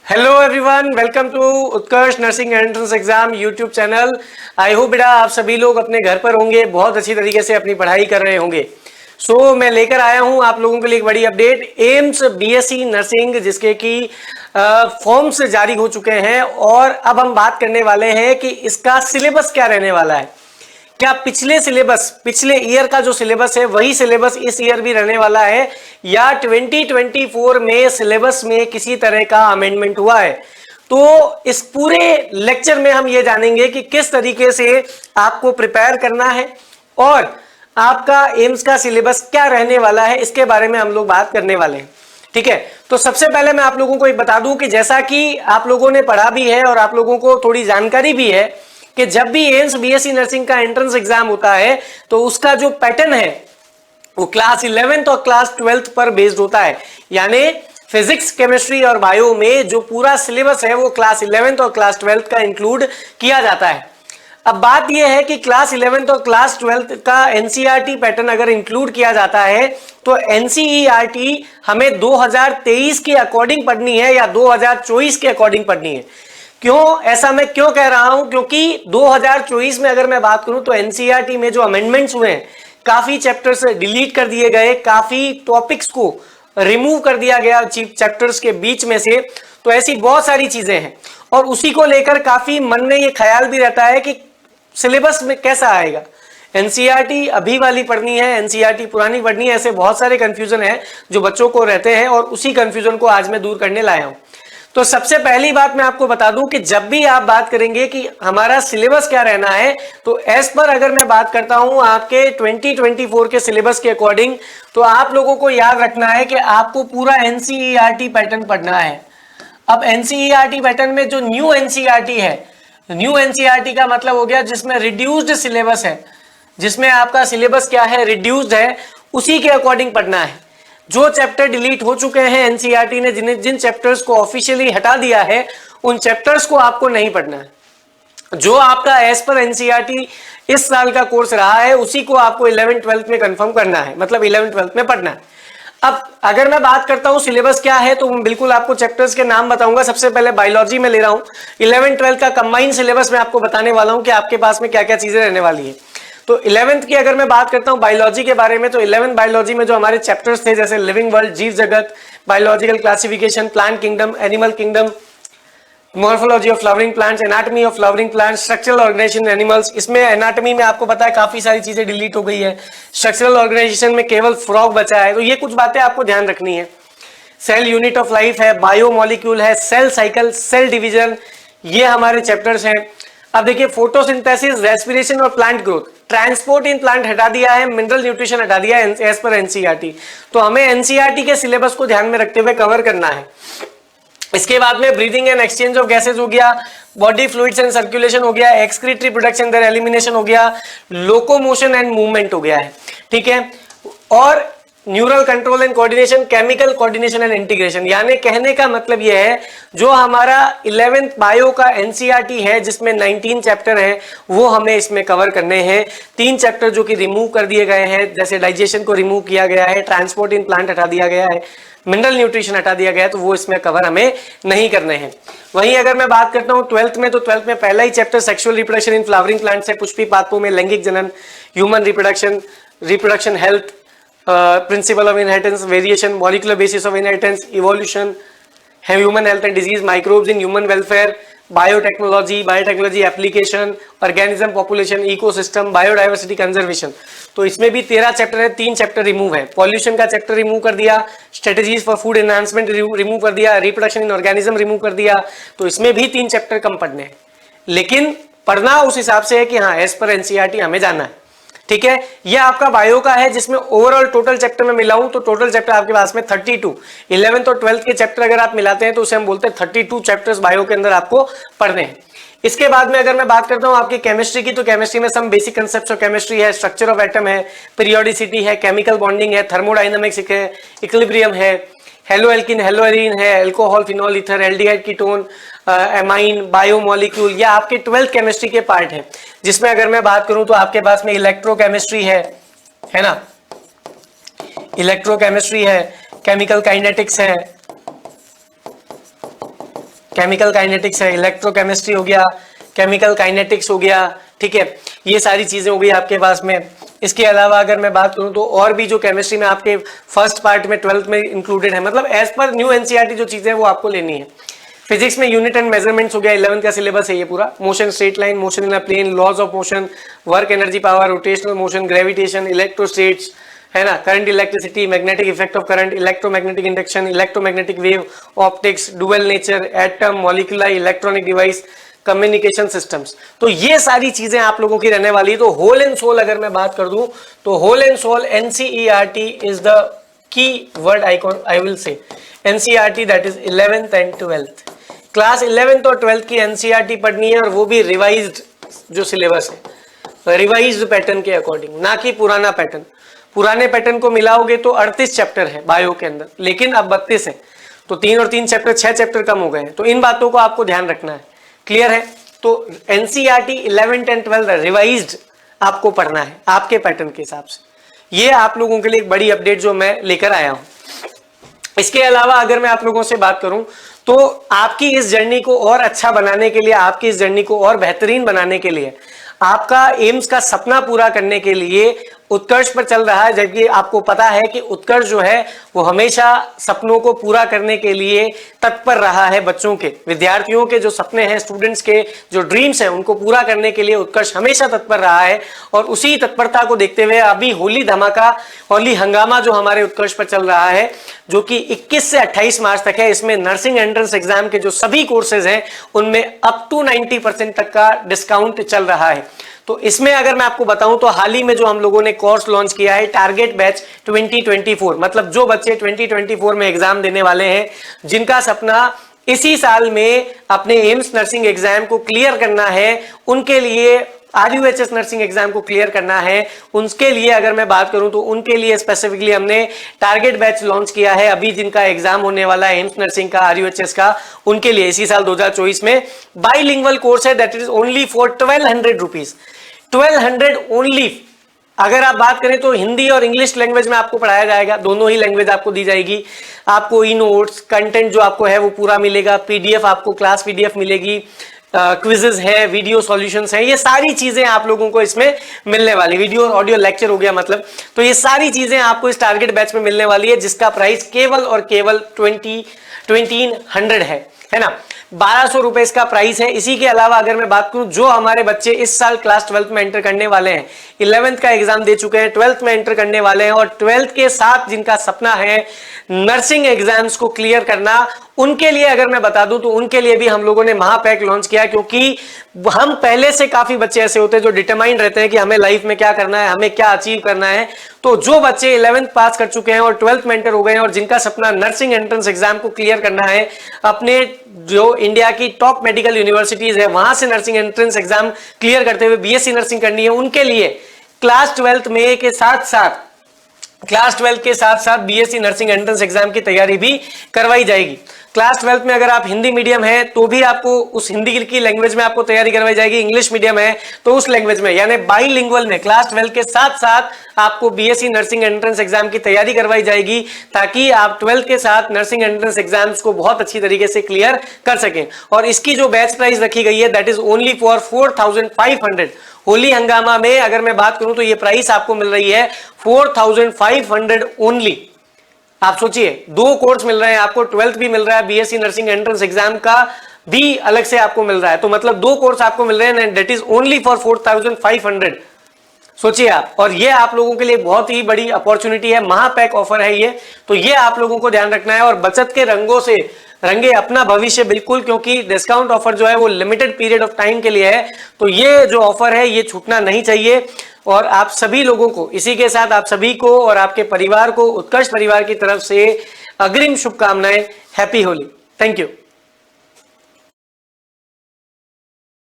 Hello everyone, welcome to Utkarsh nursing entrance exam YouTube channel. I hope बेटा आप सभी लोग अपने घर पर होंगे, बहुत अच्छी तरीके से अपनी पढ़ाई कर रहे होंगे। मैं लेकर आया हूं आप लोगों के लिए एक बड़ी अपडेट। एम्स बीएससी नर्सिंग जिसके कि फॉर्म्स जारी हो चुके हैं और अब हम बात करने वाले हैं कि इसका सिलेबस क्या रहने वाला है। क्या पिछले ईयर का जो सिलेबस है वही सिलेबस इस ईयर भी रहने वाला है या 2024 में सिलेबस में किसी तरह का अमेंडमेंट हुआ है। तो इस पूरे लेक्चर में हम ये जानेंगे कि किस तरीके से आपको प्रिपेयर करना है और आपका एम्स का सिलेबस क्या रहने वाला है, इसके बारे में हम लोग बात करने वाले हैं। ठीक है, तो सबसे पहले मैं आप लोगों को एक बता दूं कि जैसा कि आप लोगों ने पढ़ा भी है और आप लोगों को थोड़ी जानकारी भी है कि जब भी एम्स बीएससी नर्सिंग का एंट्रेंस एग्जाम होता है तो उसका जो पैटर्न है वो क्लास 11th और क्लास 12th पर बेस्ड होता है। यानी फिजिक्स, केमिस्ट्री और बायो में जो पूरा सिलेबस है वो क्लास 11th और क्लास 12th का इंक्लूड किया जाता है। अब बात यह है कि क्लास 11th और क्लास 12th का एनसीईआरटी पैटर्न अगर इंक्लूड किया जाता है तो एनसीईआरटी हमें 2023 के अकॉर्डिंग पढ़नी है या 2024 के अकॉर्डिंग पढ़नी है। क्यों ऐसा मैं क्यों कह रहा हूं? क्योंकि 2024 में अगर मैं बात करूं तो एनसीईआरटी में जो अमेंडमेंट्स हुए हैं, काफी चैप्टर्स डिलीट कर दिए गए, काफी टॉपिक्स को रिमूव कर दिया गया चैप्टर्स के बीच में से। तो ऐसी बहुत सारी चीजें हैं और उसी को लेकर काफी मन में ये ख्याल भी रहता है कि सिलेबस में कैसा आएगा, एनसीईआरटी अभी वाली पढ़नी है, एनसीईआरटी पुरानी पढ़नी है। ऐसे बहुत सारे कंफ्यूजन है जो बच्चों को रहते हैं और उसी कंफ्यूजन को आज मैं दूर करने लाया हूं। तो सबसे पहली बात मैं आपको बता दूं कि जब भी आप बात करेंगे कि हमारा सिलेबस क्या रहना है, तो एज पर अगर मैं बात करता हूं आपके 2024 के सिलेबस के अकॉर्डिंग, तो आप लोगों को याद रखना है कि आपको पूरा एनसीईआरटी पैटर्न पढ़ना है। अब एनसीईआरटी पैटर्न में जो न्यू एनसीईआरटी है, न्यू एनसीईआरटी का मतलब हो गया जिसमें रिड्यूस्ड सिलेबस है, जिसमें आपका सिलेबस क्या है, रिड्यूस्ड है, उसी के अकॉर्डिंग पढ़ना है। जो चैप्टर डिलीट हो चुके हैं एनसीईआरटी ने जिन चैप्टर्स को ऑफिशियली हटा दिया है उन चैप्टर्स को आपको नहीं पढ़ना है। जो आपका एज पर एनसीईआरटी इस साल का कोर्स रहा है उसी को आपको 11th 12th में कंफर्म करना है, मतलब 11th 12th में पढ़ना है। अब अगर मैं बात करता हूं सिलेबस क्या है तो बिल्कुल आपको चैप्टर्स के नाम बताऊंगा। सबसे पहले बायोलॉजी में ले रहा हूं, 11th 12th का कंबाइंड सिलेबस मैं आपको बताने वाला हूं कि आपके पास में क्या क्या चीजें रहने वाली है। तो 11th की अगर मैं बात करता हूं बायोलॉजी के बारे में, तो 11th बायोलॉजी में जो हमारे चैप्टर्स थे जैसे लिविंग वर्ल्ड, जीव जगत, biological classification, plant kingdom, animal kingdom, morphology of flowering plants, anatomy of flowering plants, structural organisation animals. इसमें एनाटॉमी में आपको पता है काफी सारी चीजें डिलीट हो गई है, स्ट्रक्चरल ऑर्गेनाइजेशन में केवल फ्रॉग बचा है, तो ये कुछ बातें आपको ध्यान रखनी है। सेल यूनिट ऑफ लाइफ है, बायो मॉलिक्यूल है, सेल साइकिल, सेल डिवीजन, ये हमारे चैप्टर्स हैं। अब देखिए फोटोसिंथेसिस, रेस्पिरेशन और plant growth, transport in plant हटा दिया है, मिनरल न्यूट्रिशन हटा दिया है एज पर एनसीईआरटी। तो हमें एनसीईआरटी के सिलेबस को ध्यान में रखते हुए कवर करना है। इसके बाद में breathing and exchange of gases हो गया, बॉडी फ्लूइड्स एंड सर्कुलेशन हो गया, एक्सक्रीटरी प्रोडक्शन देयर एलिमिनेशन हो गया, लोकोमोशन एंड मूवमेंट हो गया है। ठीक है, और neural control and coordination, chemical coordination and integration. यानी कहने का मतलब यह है जो हमारा 11th बायो का एनसीईआरटी है जिसमें 19 चैप्टर हैं वो हमें इसमें कवर करने हैं। 3 चैप्टर जो कि रिमूव कर दिए गए हैं, जैसे डाइजेशन को रिमूव किया गया है, ट्रांसपोर्ट इन प्लांट हटा दिया गया है, मिनरल न्यूट्रिशन हटा दिया गया है, तो वो इसमें कवर हमें नहीं करने हैं। वहीं अगर मैं बात करता हूँ 12th में, तो 12th में पहला ही chapter sexual reproduction in flowering plants है, पुष्पी पादपों में लैंगिक जनन, human reproduction health, principle of inheritance, variation, molecular basis of inheritance, evolution, human health and disease, microbes in human welfare, biotechnology application, organism population, ecosystem, biodiversity conservation. तो इसमें भी 13 chapter है, 3 चैप्टर रिमूव है। पॉल्यूशन का chapter remove कर दिया, strategies for food enhancement remove कर दिया, रिप्रोडक्शन इन ऑर्गेनिज्म रिमूव कर दिया। तो इसमें भी 3 चैप्टर कम पढ़ने हैं, लेकिन पढ़ना उस हिसाब से है कि हाँ एज पर एनसीईआरटी हमें जाना है। ठीक है, यह आपका बायो का है जिसमें ओवरऑल टोटल चैप्टर में मिलाऊं तो टोटल चैप्टर आपके पास में 32, 11th और 12th के चैप्टर अगर आप मिलाते हैं तो उसे हम बोलते हैं 32 चैप्टर्स बायो के अंदर आपको पढ़ने हैं। इसके बाद में अगर मैं बात करता हूं आपकी केमिस्ट्री की, तो केमिस्ट्री में some basic concepts of chemistry है, स्ट्रक्चर ऑफ एटम है, पीरियोडिसिटी है, केमिकल बॉन्डिंग है, थर्मोडायनामिक्स है, इक्विलिब्रियम है, हेलो एल्किन, हेलो एरीन है, alcohol, phenol, ether, aldehyde, ketone, amine, biomolecule, या आपके 12th केमिस्ट्री के पार्ट है। जिसमें अगर मैं बात करूं तो आपके पास में इलेक्ट्रोकेमिस्ट्री है ना, इलेक्ट्रोकेमिस्ट्री है, केमिकल काइनेटिक्स है, केमिकल काइनेटिक्स है, इलेक्ट्रोकेमिस्ट्री हो गया, केमिकल काइनेटिक्स हो गया, ठीक है, ये सारी चीजें हो गई आपके पास में। इसके अलावा अगर मैं बात करूं तो और भी जो केमिस्ट्री में आपके फर्स्ट पार्ट में 12th में इंक्लूडेड है, मतलब एज पर न्यू एनसीईआरटी जो चीजें हैं वो आपको लेनी है। फिजिक्स में यूनिट एंड मेजरमेंट्स हो गया, 11th का सिलेबस है ये पूरा। Motion, straight line, motion in a plane, laws of motion, work, energy, power, rotational motion, gravitation, electrostatics, है ना, current, electricity, magnetic effect of current, electromagnetic induction, electromagnetic wave, optics, dual nature, atom, molecular, electronic device, communication systems. तो ये सारी चीजें आप लोगों की रहने वाली है। तो होल एंड सोल अगर मैं बात कर दूं तो whole and soul NCERT is the key word I will say. NCERT that is 11th and 12th, class 11th और 12th की एनसीईआरटी पढ़नी है, और वो भी रिवाइज्ड जो सिलेबस है, रिवाइज्ड पैटर्न के अकॉर्डिंग, ना कि पुराना पैटर्न। पुराने पैटर्न को मिलाओगे तो 38 चैप्टर है बायो के अंदर, लेकिन अब 32 है, तो 3 और 3 चैप्टर 6 चैप्टर कम हो गए हैं। तो इन बातों को आपको ध्यान रखना है, क्लियर है। तो NCERT 11th and 12th revised आपको पढ़ना है आपके पैटर्न के हिसाब से। ये आप लोगों के लिए एक बड़ी अपडेट जो मैं लेकर आया हूं। इसके अलावा अगर मैं आप लोगों से बात करूं तो आपकी इस जर्नी को और अच्छा बनाने के लिए, आपकी इस जर्नी को और बेहतरीन बनाने के लिए, आपका एम्स का सपना पूरा करने के लिए उत्कर्ष पर चल रहा है। जबकि आपको पता है कि उत्कर्ष जो है वो हमेशा सपनों को पूरा करने के लिए तत्पर रहा है। बच्चों के, विद्यार्थियों के जो सपने हैं, स्टूडेंट्स के जो ड्रीम्स हैं, उनको पूरा करने के लिए उत्कर्ष हमेशा तत्पर रहा है। और उसी तत्परता को देखते हुए अभी होली धमाका, होली हंगामा जो हमारे उत्कर्ष पर चल रहा है, जो कि 21 से 28 मार्च तक है, इसमें नर्सिंग एंट्रेंस एग्जाम के जो सभी कोर्सेज हैं उनमें अप टू 90% तक का डिस्काउंट चल रहा है। तो इसमें अगर मैं आपको बताऊं तो हाल ही में जो हम लोगों ने कोर्स लॉन्च किया है, टारगेट बैच 2024, मतलब जो बच्चे 2024 में एग्जाम देने वाले हैं, जिनका सपना इसी साल में अपने एम्स नर्सिंग एग्जाम को क्लियर करना है, उनके लिए आरयूएचएस नर्सिंग एग्जाम को क्लियर करना है, उनके लिए अगर मैं बात करूं तो उनके लिए स्पेसिफिकली हमने टारगेट बैच लॉन्च किया है। अभी जिनका एग्जाम होने वाला है एम्स नर्सिंग का, आरयूएचएस का, उनके लिए इसी साल 2024 में बाइलिंगुअल कोर्स है, that is only for 1200 rupees, 1200 only. अगर आप बात करें तो हिंदी और इंग्लिश लैंग्वेज में आपको पढ़ाया जाएगा, दोनों ही लैंग्वेज आपको दी जाएगी। आपको ई नोट्स, कंटेंट जो आपको है वो पूरा मिलेगा, पीडीएफ आपको क्लास पीडीएफ मिलेगी, क्विजेस है, वीडियो सॉल्यूशंस है, ये सारी चीजें आप लोगों को इसमें मिलने वाली, वीडियो और ऑडियो लेक्चर हो गया मतलब। तो ये सारी चीजें आपको इस टारगेट बैच में मिलने वाली है, जिसका प्राइस केवल और केवल 2100 है ना, 1200 रुपए इसका प्राइस है। इसी के अलावा अगर मैं बात करूं, जो हमारे बच्चे इस साल क्लास 12th में एंटर करने वाले हैं, 11th का एग्जाम दे चुके हैं, 12th में एंटर करने वाले हैं, और 12th के साथ जिनका सपना है नर्सिंग एग्जाम्स को क्लियर करना, उनके लिए अगर मैं बता दूं तो उनके लिए भी हम लोगों ने महापैक लॉन्च किया। क्योंकि हम पहले से काफी बच्चे ऐसे होते हैं जो डिटरमाइंड रहते हैं कि हमें लाइफ में क्या करना है, हमें क्या अचीव करना है। तो जो बच्चे 11th पास कर चुके हैं और 12th में एंटर हो गए हैं और जिनका सपना नर्सिंग एंट्रेंस एग्जाम को क्लियर करना है, अपने जो इंडिया की टॉप मेडिकल यूनिवर्सिटीज है वहां से नर्सिंग एंट्रेंस एग्जाम क्लियर करते हुए बीएससी नर्सिंग करनी है, उनके लिए क्लास 12th में के साथ साथ बीएससी नर्सिंग एंट्रेंस एग्जाम की तैयारी भी करवाई जाएगी। क्लास 12th में अगर आप हिंदी मीडियम है तो भी आपको उस हिंदी की लैंग्वेज में आपको तैयारी करवाई जाएगी, इंग्लिश मीडियम है तो उस लैंग्वेज में, यानी बाइलिंगुअल में क्लास 12 के साथ साथ आपको बीएससी नर्सिंग एंट्रेंस एग्जाम की तैयारी करवाई जाएगी, ताकि आप 12th के साथ नर्सिंग एंट्रेंस एग्जाम्स को बहुत अच्छी तरीके से क्लियर कर सकें। और इसकी जो बैच प्राइस रखी गई है that is only for 4500। Holi हंगामा में अगर मैं बात करूं तो ये प्राइस आपको मिल रही है 4500 ओनली। आप सोचिए, 2 कोर्स मिल रहे हैं आपको, 12th भी मिल रहा है, बीएससी नर्सिंग एंट्रेंस एग्जाम का भी अलग से आपको मिल रहा है, तो मतलब 2 कोर्स आपको मिल रहे हैं, दैट इज ओनली फॉर 4500। सोचिए आप, और ये आप लोगों के लिए बहुत ही बड़ी अपॉर्चुनिटी है, महापैक ऑफर है ये। तो ये आप लोगों को ध्यान रखना है और बचत के रंगों से रंगे अपना भविष्य बिल्कुल, क्योंकि डिस्काउंट ऑफर जो है वो लिमिटेड पीरियड ऑफ टाइम के लिए है। तो ये जो ऑफर है ये छूटना नहीं चाहिए। और आप सभी लोगों को, इसी के साथ आप सभी को और आपके परिवार को उत्कर्ष परिवार की तरफ से अग्रिम शुभकामनाएं। हैप्पी होली। Thank you.